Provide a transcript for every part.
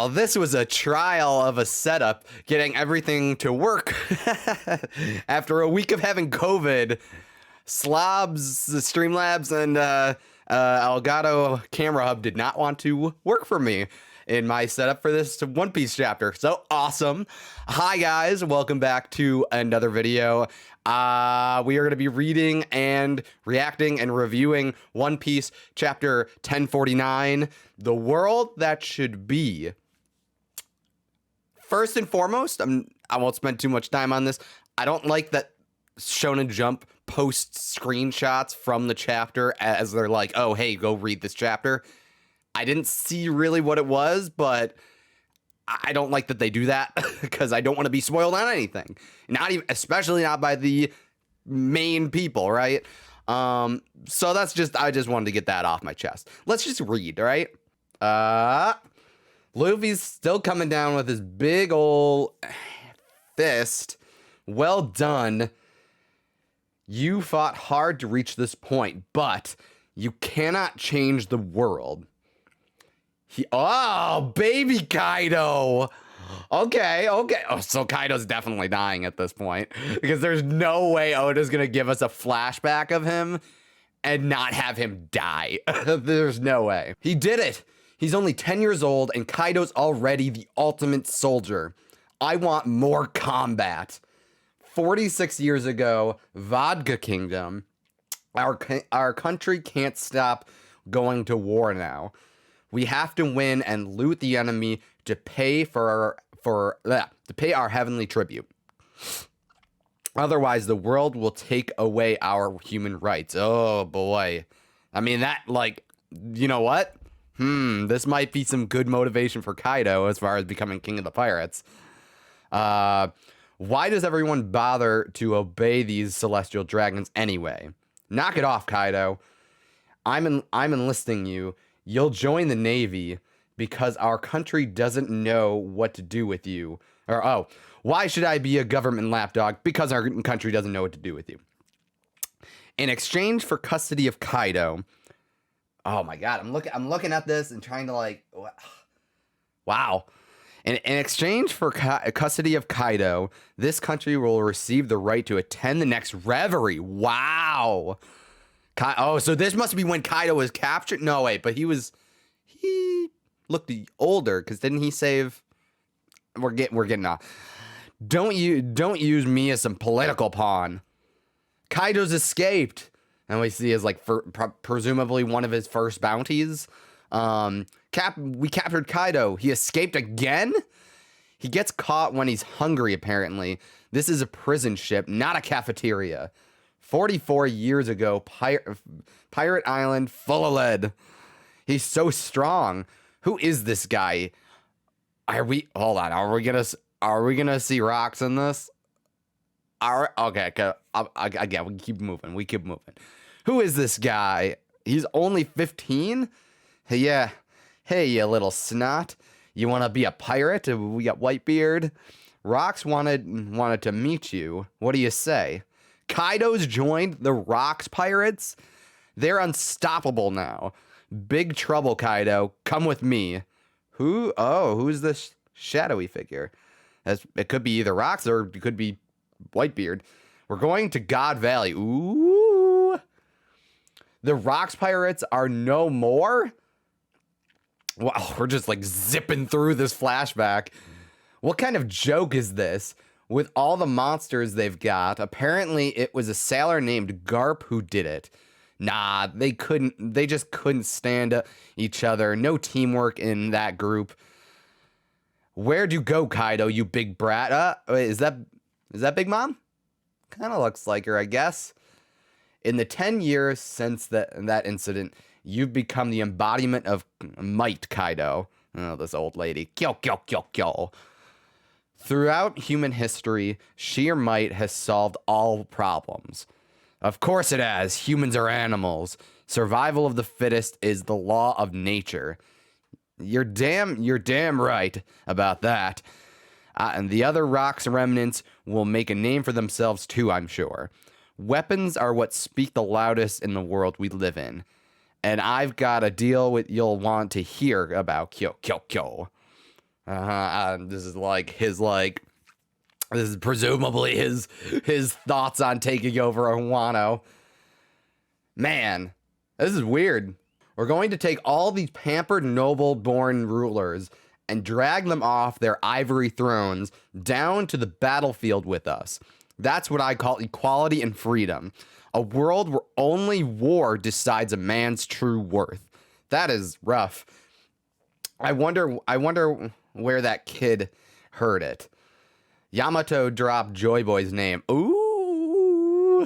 Well, this was a trial of a setup, getting everything to work. After a week of having COVID, Slobs, the Streamlabs, and Elgato Camera Hub did not want to work for me in my setup for this One Piece chapter. So awesome. Hi guys, welcome back to another video. We are going to be reading and reacting and reviewing One Piece chapter 1049, The World That Should Be. First and foremost, I won't spend too much time on this. I don't like that Shonen Jump posts screenshots from the chapter as they're like, oh, hey, go read this chapter. I didn't see really what it was, but I don't like that they do that because I don't want to be spoiled on anything. Not even, especially not by the main people, right? So that's just, I just wanted to get that off my chest. Let's just read, right? Luffy's still coming down with his big old fist. Well done. You fought hard to reach this point, but you cannot change the world. Oh, baby Kaido. Okay. Oh, so Kaido's definitely dying at this point because there's no way Oda's going to give us a flashback of him and not have him die. There's no way. He did it. He's only 10 years old and Kaido's already the ultimate soldier. I want more combat. 46 years ago, Vodka Kingdom. Our country can't stop going to war now. We have to win and loot the enemy to pay to pay our heavenly tribute. Otherwise, the world will take away our human rights. Oh boy. I mean, that, like, you know what? This might be some good motivation for Kaido as far as becoming king of the pirates. Why does everyone bother to obey these celestial dragons anyway? Knock it off, Kaido. I'm enlisting you. You'll join the Navy because our country doesn't know what to do with you. Or, oh, why should I be a government lapdog? Because our country doesn't know what to do with you. In exchange for custody of Kaido. Oh my God, I'm looking at this and trying to, like, wow. In exchange for custody of Kaido, this country will receive the right to attend the next reverie. Wow. Oh, so this must be when Kaido was captured? No, wait, but he looked older because didn't he save? We're getting off. Don't use me as some political pawn. Kaido's escaped, and we see as like presumably one of his first bounties. We captured Kaido. He escaped again? He gets caught when he's hungry, apparently. This is a prison ship, not a cafeteria. 44 years ago, Pirate Island full of lead. He's so strong. Who is this guy? Hold on, are we gonna see rocks in this? Okay, again, we keep moving. Who is this guy? He's only 15? Yeah. Hey, you little snot. You want to be a pirate? We got Whitebeard. Rocks wanted to meet you. What do you say? Kaido's joined the Rocks pirates? They're unstoppable now. Big trouble, Kaido. Come with me. Who's this shadowy figure? It could be either Rocks or it could be Whitebeard. We're going to God Valley. Ooh. The Rocks pirates are no more? Wow, we're just like zipping through this flashback. What kind of joke is this? With all the monsters they've got, apparently it was a sailor named Garp who did it. Nah, they just couldn't stand each other. No teamwork in that group. Where'd you go, Kaido, you big brat? Wait, is that Big Mom? Kind of looks like her, I guess. In the 10 years since that incident, you've become the embodiment of might, Kaido. Oh, this old lady. Kyo, kyo, kyo, kyo. Throughout human history, sheer might has solved all problems. Of course it has. Humans are animals. Survival of the fittest is the law of nature. You're damn right about that. And the other Rocks remnants will make a name for themselves too, I'm sure. Weapons are what speak the loudest in the world we live in. And I've got a deal you'll want to hear about. Kyo, kyo, kyo. This is like his like this is presumably his thoughts on taking over Wano. Man, this is weird. We're going to take all these pampered noble-born rulers and drag them off their ivory thrones down to the battlefield with us. That's what I call equality and freedom. A world where only war decides a man's true worth. That is rough. I wonder where that kid heard it. Yamato dropped Joy Boy's name. Ooh.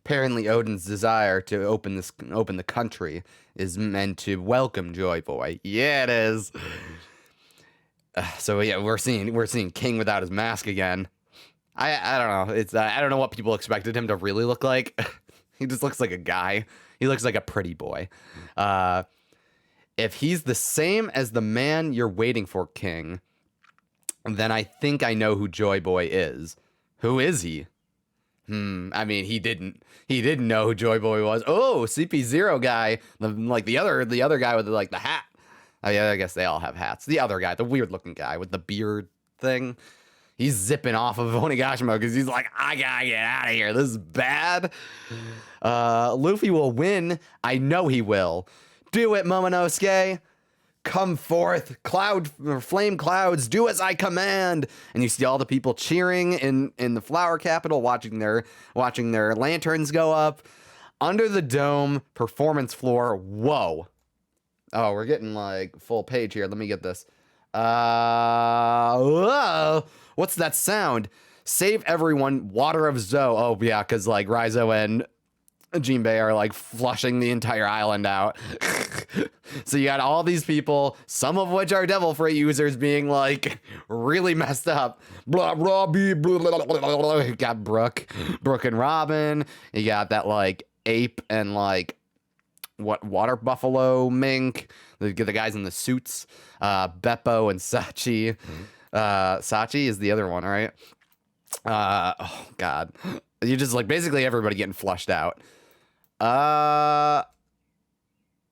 Apparently Odin's desire to open the country is meant to welcome Joy Boy. Yeah, it is. So yeah, we're seeing King without his mask again. I don't know. I don't know what people expected him to really look like. He just looks like a guy. He looks like a pretty boy. If he's the same as the man you're waiting for, King, then I think I know who Joy Boy is. Who is he? I mean, he didn't know who Joy Boy was. Oh, CP0 guy, the other guy with like the hat. Oh, yeah, I guess they all have hats. The other guy, the weird looking guy with the beard thing. He's zipping off of Onigashima because he's like, I gotta get out of here. This is bad. Luffy will win. I know he will. Do it, Momonosuke. Come forth, flame clouds, do as I command. And you see all the people cheering in the flower capital, watching their lanterns go up. Under the dome, performance floor. Whoa. Oh, we're getting like full page here. Let me get this. Whoa. What's that sound? Save everyone, water of Zo. Oh, yeah, because like Raizo and Jinbei are like flushing the entire island out. So you got all these people, some of which are Devil Freight users, being like really messed up. Blah, blah, blah, blah, blah, blah, blah. You got Brooke and Robin. You got that like ape and like water buffalo mink. The guys in the suits. Beppo and Sachi. Sachi is the other one, right? Oh God. You just like basically everybody getting flushed out.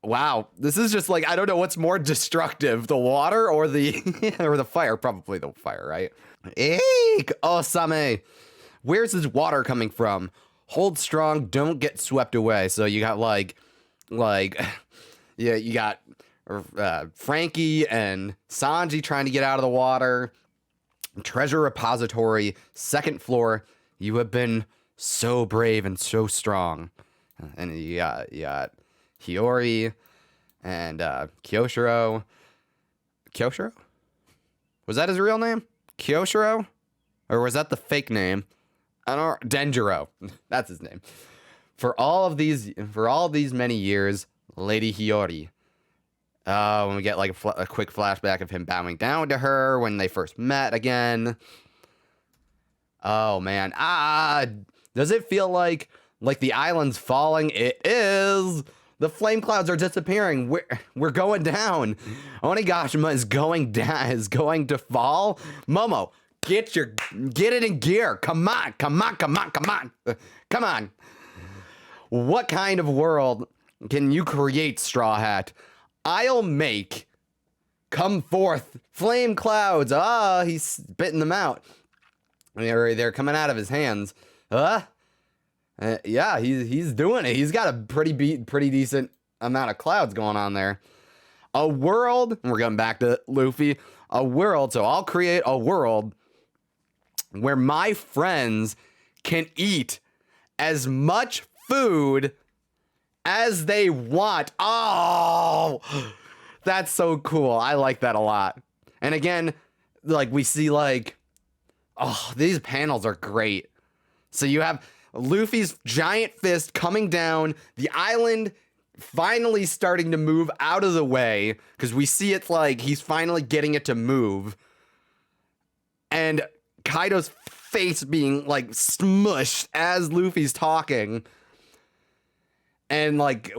Wow, this is just like, I don't know what's more destructive, the water or the or the fire. Probably the fire, right? Eek! Osame, where's this water coming from? Hold strong, don't get swept away. So you got like yeah, you got Frankie and Sanji trying to get out of the water. Treasure repository, second floor. You have been so brave and so strong. And you got Hiyori and Kyoshiro. Kyoshiro? Was that his real name? Kyoshiro? Or was that the fake name? I don't know. Denjiro. That's his name. For all of these many years, Lady Hiyori. When we get like a quick flashback of him bowing down to her when they first met again. Oh man. Does it feel like the island's falling? It is. The flame clouds are disappearing. We're going down. Onigashima is going down. Is going to fall. Momo, get it in gear. Come on. Come on. What kind of world can you create, Straw Hat? I'll make. Come forth, flame clouds. He's spitting them out. They're coming out of his hands. Yeah, he's doing it. He's got a pretty decent amount of clouds going on there. A world, and we're going back to Luffy. A world, so I'll create a world where my friends can eat as much food as they want. Oh, that's so cool. I like that a lot. And again, like we see like, these panels are great. So you have Luffy's giant fist coming down, the island finally starting to move out of the way because we see it's like he's finally getting it to move. And Kaido's face being like smushed as Luffy's talking. And like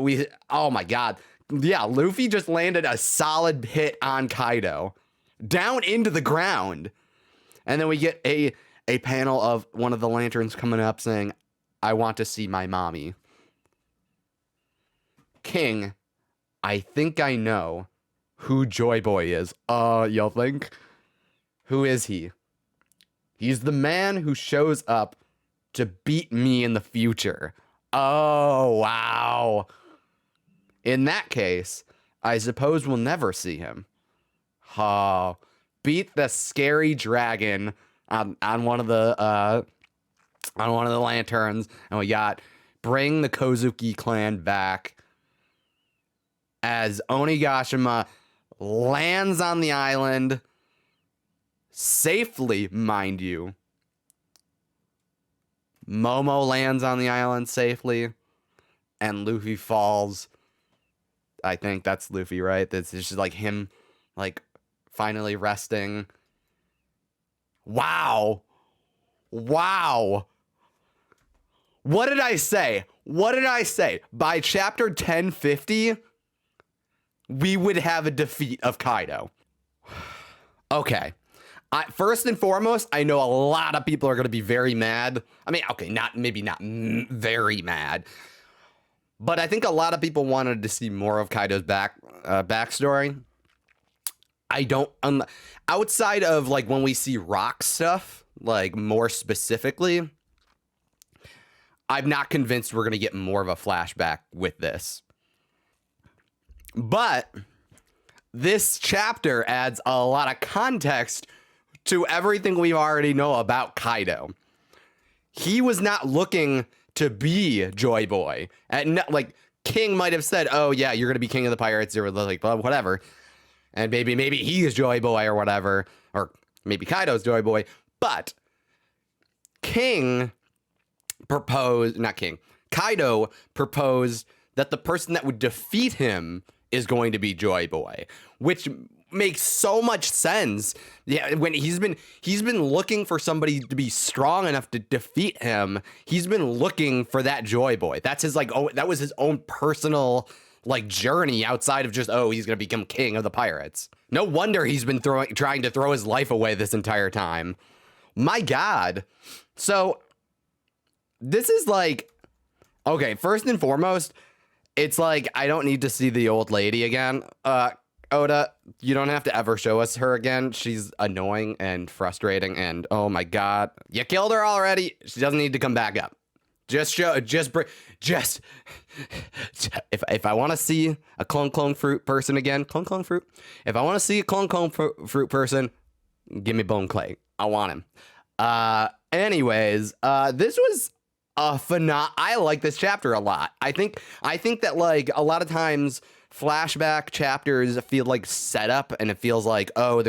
oh my God. Yeah, Luffy just landed a solid hit on Kaido down into the ground. And then we get a panel of one of the lanterns coming up saying, I want to see my mommy. King, I think I know who Joy Boy is. Y'all think? Who is he? He's the man who shows up to beat me in the future. Oh, wow. In that case, I suppose we'll never see him. Oh, beat the scary dragon on one of the lanterns, and we got bring the Kozuki clan back as Onigashima lands on the island safely, mind you. Momo lands on the island safely, and Luffy falls. I think that's Luffy, right? This is just like him, like, finally resting. Wow. Wow. What did I say? What did I say? By chapter 1050, we would have a defeat of Kaido. Okay. First and foremost, I know a lot of people are going to be very mad. I mean, okay, maybe not very mad. But I think a lot of people wanted to see more of Kaido's backstory. I don't... outside of, like, when we see rock stuff, like, more specifically, I'm not convinced we're going to get more of a flashback with this. But this chapter adds a lot of context to everything we already know about Kaido. He was not looking to be Joy Boy. And, like, King might have said, oh, yeah, you're going to be king of the pirates, or, like, whatever. And maybe he is Joy Boy or whatever. Or maybe Kaido's Joy Boy. But Kaido proposed that the person that would defeat him is going to be Joy Boy, which makes so much sense. Yeah, when he's been looking for somebody to be strong enough to defeat him. He's been looking for that Joy Boy. That's his, like, that was his own personal, like, journey outside of just, oh, he's gonna become king of the pirates. No wonder he's been trying to throw his life away this entire time. My God. So this is like, okay, first and foremost, it's like, I don't need to see the old lady again. Oda, you don't have to ever show us her again. She's annoying and frustrating, and oh my God, you killed her already. She doesn't need to come back up. If I want to see a clone fruit person again, clone fruit. If I want to see a clone fruit person, give me Bone Clay. I want him. Anyways, this was I like this chapter a lot. I think that, like, a lot of times flashback chapters feel like setup, and it feels like, oh,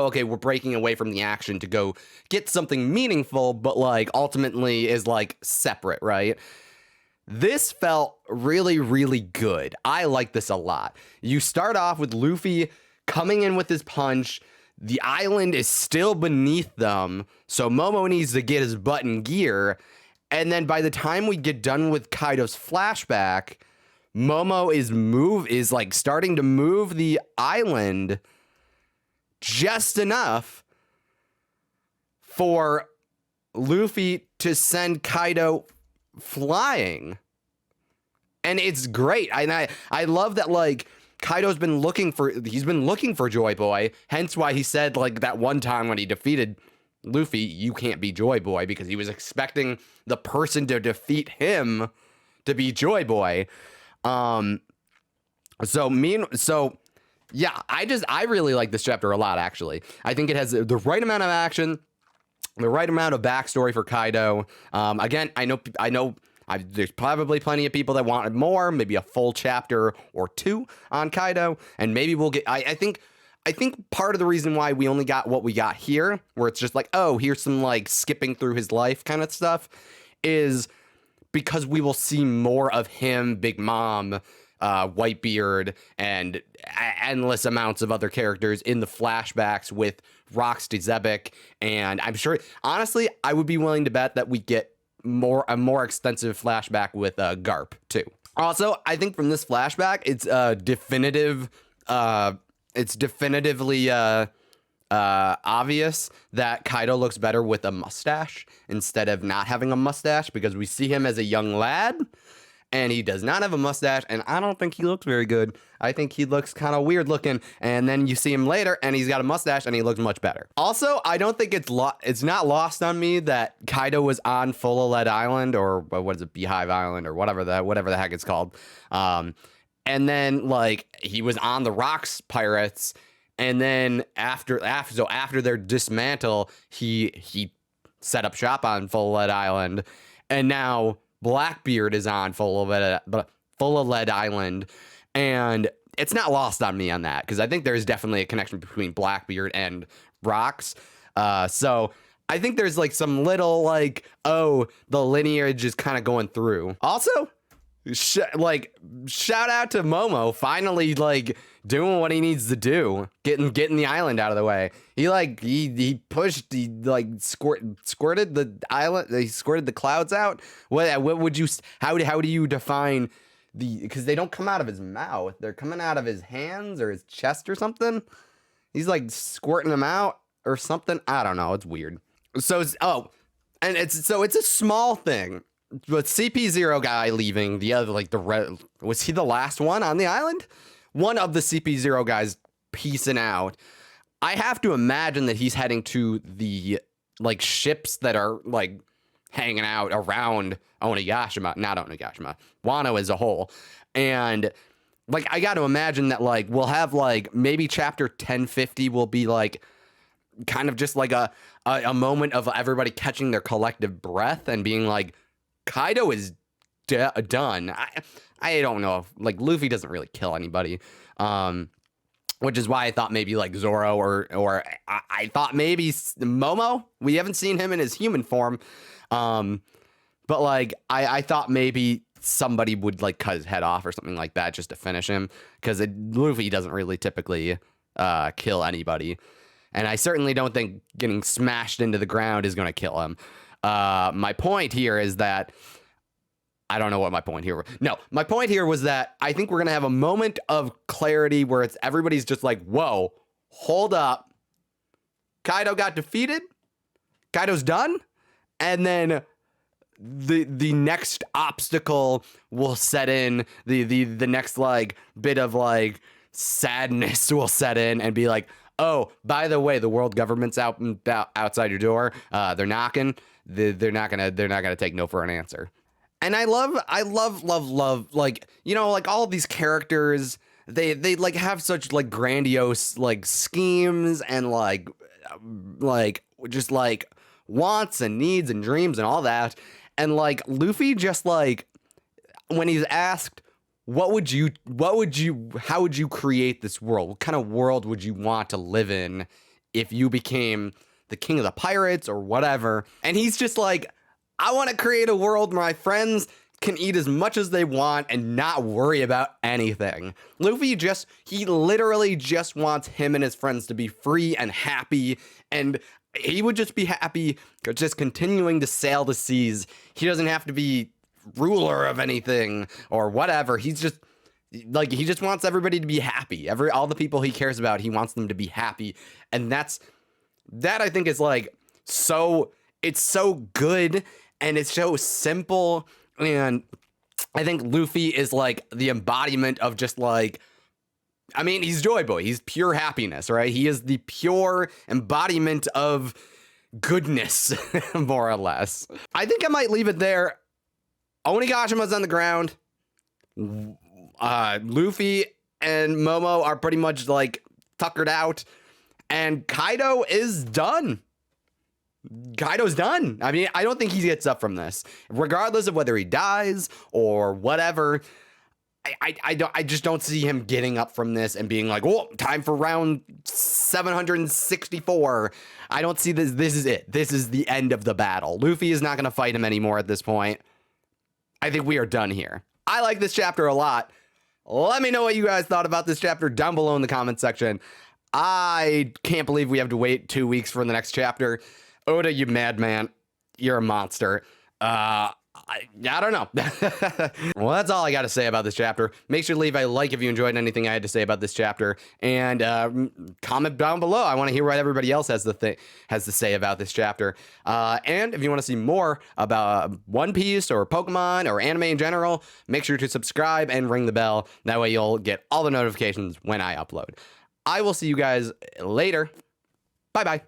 okay, we're breaking away from the action to go get something meaningful, but, like, ultimately is, like, separate, right? This felt really, really good. I like this a lot. You start off with Luffy coming in with his punch. The island is still beneath them, so Momo needs to get his butt in gear. And then by the time we get done with Kaido's flashback, Momo is like starting to move the island just enough for Luffy to send Kaido flying. And it's great. And I love that, like, Kaido's been looking for Joy Boy, hence why he said, like, that one time when he defeated Luffy, you can't be Joy Boy, because he was expecting the person to defeat him to be Joy Boy. Yeah, I really like this chapter a lot, actually. I think it has the right amount of action, the right amount of backstory for Kaido. Again, I know there's probably plenty of people that wanted more, maybe a full chapter or two on Kaido, and maybe we'll get, I think part of the reason why we only got what we got here, where it's just like, oh, here's some, like, skipping through his life kind of stuff, is because we will see more of him, Big Mom, Whitebeard, and endless amounts of other characters in the flashbacks with Roxy Zebek, and I'm sure, honestly, I would be willing to bet that we get a more extensive flashback with Garp too. Also, I think from this flashback, it's definitively obvious that Kaido looks better with a mustache instead of not having a mustache, because we see him as a young lad, and he does not have a mustache, and I don't think he looks very good. I think he looks kind of weird looking, and then you see him later, and he's got a mustache, and he looks much better. Also, I don't think it's not lost on me that Kaido was on Full Lead Island, or what is it, Beehive Island, or whatever the heck it's called. And then like he was on the Rocks Pirates, and then after their dismantle, he set up shop on Full Lead Island, and now Blackbeard is on Full of Lead Island, and it's not lost on me on that, because I think there's definitely a connection between Blackbeard and Rocks. So I think there's like some little like, oh, the lineage is kind of going through. Also, shout out to Momo finally like doing what he needs to do, getting the island out of the way. He squirted the island. He squirted the clouds out. What would you? How do you define because they don't come out of his mouth. They're coming out of his hands or his chest or something. He's like squirting them out or something. I don't know. It's weird. So it's a small thing. But CP0 guy leaving, the other, like, was he the last one on the island? One of the CP0 guys peacing out. I have to imagine that he's heading to the, like, ships that are, like, hanging out around Onigashima. Not Onigashima. Wano as a whole. And, like, I got to imagine that, like, we'll have, like, maybe chapter 1050 will be, like, kind of just, like, a moment of everybody catching their collective breath and being, like, Kaido is done. I don't know if, like, Luffy doesn't really kill anybody, which is why I thought maybe like Zoro or I thought maybe Momo. We haven't seen him in his human form, but like I thought maybe somebody would like cut his head off or something like that just to finish him, because Luffy doesn't really typically kill anybody, and I certainly don't think getting smashed into the ground is going to kill him. My point here is that I don't know what my point here was. No, my point here was that I think we're going to have a moment of clarity where everybody's just like, whoa, hold up. Kaido got defeated. Kaido's done. And then the next obstacle will set in. The next like bit of like sadness will set in and be like, oh, by the way, the world government's outside your door. They're knocking. They're not gonna take no for an answer. And I love like, you know, like all of these characters, they like have such like grandiose like schemes and like just like wants and needs and dreams and all that. And like Luffy just like when he's asked, how would you create this world? What kind of world would you want to live in if you became the king of the pirates or whatever? And he's just like, I want to create a world where my friends can eat as much as they want and not worry about anything. Luffy he literally just wants him and his friends to be free and happy, and he would just be happy just continuing to sail the seas. He doesn't have to be ruler of anything or whatever. He just wants everybody to be happy. All the people he cares about, he wants them to be happy. And that I think is like it's so good and it's so simple. And I think Luffy is like the embodiment of just like, I mean, he's Joy Boy. He's pure happiness, right? He is the pure embodiment of goodness, more or less. I think I might leave it there. Onigashima's on the ground. Luffy and Momo are pretty much like tuckered out. And Kaido is done. Kaido's done. I mean, I don't think he gets up from this. Regardless of whether he dies or whatever, I just don't see him getting up from this and being like, oh, time for round 764. I don't see this. This is it. This is the end of the battle. Luffy is not going to fight him anymore at this point. I think we are done here. I like this chapter a lot. Let me know what you guys thought about this chapter down below in the comment section. I can't believe we have to wait 2 weeks for the next chapter. Oda, you madman. You're a monster. I don't know. Well, that's all I got to say about this chapter. Make sure to leave a like if you enjoyed anything I had to say about this chapter, and comment down below. I want to hear what everybody else has to say about this chapter. And if you want to see more about One Piece or Pokemon or anime in general, make sure to subscribe and ring the bell. That way you'll get all the notifications when I upload. I will see you guys later. Bye bye.